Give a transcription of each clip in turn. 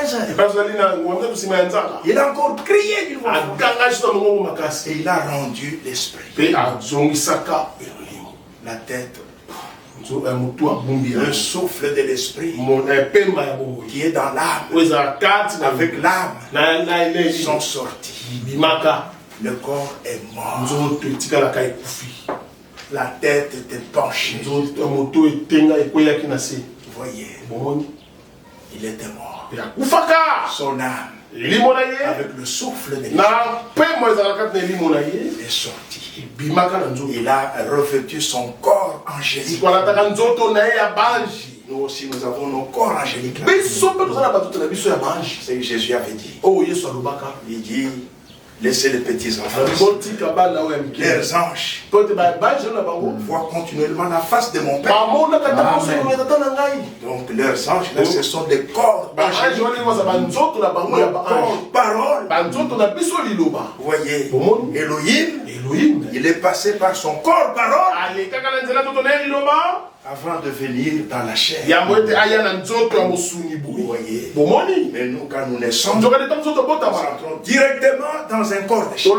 15 heures. Il a encore crié d'une voix forte. Et il a rendu l'esprit. La tête. Le souffle de l'esprit qui est dans l'âme, avec l'âme, sont sortis. Le corps est mort. La tête était penchée. Vous voyez, il était mort. Son âme, avec le souffle de l'esprit, est sorti. Il a revêtu son corps angélique. Nous aussi, nous avons nos corps angéliques. C'est ce que Jésus avait dit. Il dit, laissez les petits enfants, les anges, voient continuellement la face de mon Père. Donc leurs anges, là, ce sont des corps angéliques. Parole. Vous voyez, Elohim, il est passé par son corps parole avant de venir dans la chair. Vous voyez. Mais nous, quand nous naissons, nous entrons directement dans un corps de chair.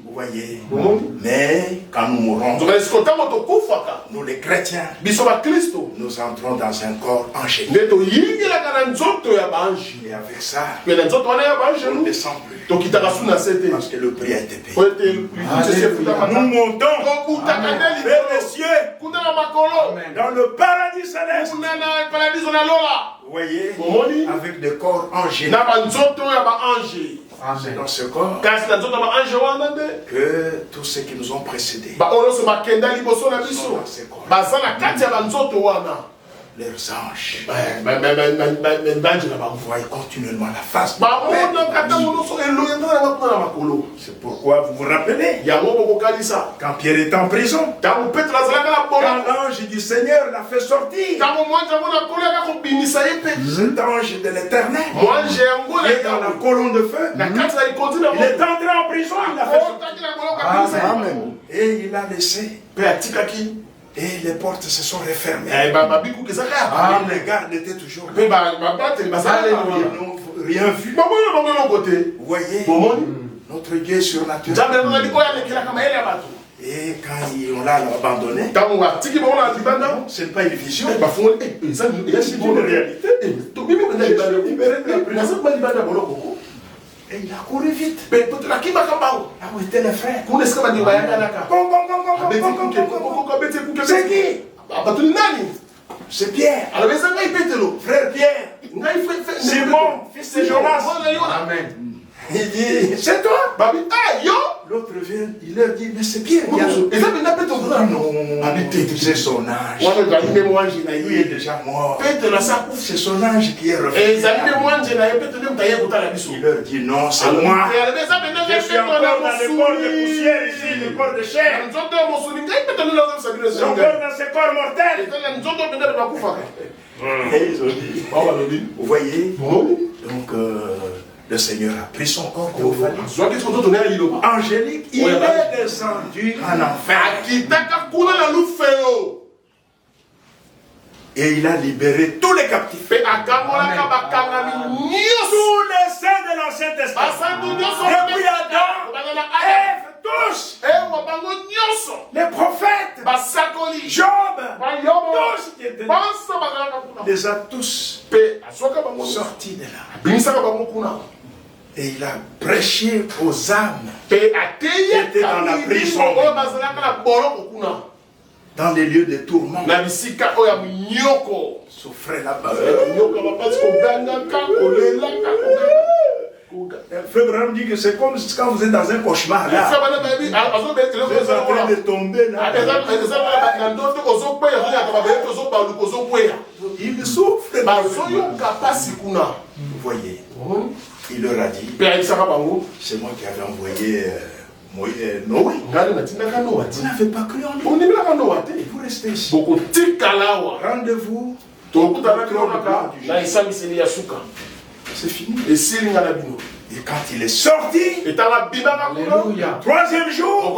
Vous voyez. Mais quand nous mourons, nous les chrétiens, nous entrons dans un corps angélique. Et avec ça, on ne descend plus. Parce que le prix a été payé. Nous montons vers les cieux, dans le paradis céleste. Vous voyez, avec des corps angéliques. C'est dans ce corps que tous ceux qui nous ont précédés sont dans ces corps. Leurs anges voient continuellement la face. C'est pourquoi vous vous rappelez, quand Pierre était en prison, quand l'ange du Seigneur l'a fait sortir, cet ange de l'Éternel, il est dans la colonne de feu, il est entré en prison, il l'a fait sortir. Et il a laissé. Et les portes se sont refermées. Les gardes étaient toujours là. Ils n'ont rien vu. Vous voyez, notre Dieu est surnaturel. Et quand on l'a abandonné, ce n'est pas une vision. C'est une réalité. Et il a couru vite. Là où étaient les frères. C'est qui? C'est Pierre. Frère Pierre. Simon, fils de Jonas. Amen. Il dit, c'est toi? L'autre vient, il leur dit, mais c'est Pierre. Non, c'est son âge. Lui est déjà mort. C'est son âge qui est revenu. Il leur dit, non, c'est moi. Je suis encore dans le corps de poussière ici, le corps de chair. Je suis encore dans ce corps mortel. Et ils ont dit, vous voyez, donc le Seigneur a pris son corps angélique, il est descendu en enfer. Et il a libéré tous les captifs. Tous les saints de l'Ancien Testament. Depuis Adam, Ève, tous. Les prophètes. Job. Tous qui étaient là. Les a tous sortis de là. Et il a prêché aux âmes qui étaient dans la prison, dans les lieux de tourment, souffrait là-bas. Frère Branham dit que c'est comme quand vous êtes dans un cauchemar là. Vous êtes en train de tomber là. Il souffre. Vous voyez, il leur a dit, c'est moi qui avais envoyé Noé. Vous n'avez pas cru en lui. Vous restez ici. Rendez-vous. C'est fini. Et quand il est sorti, troisième jour,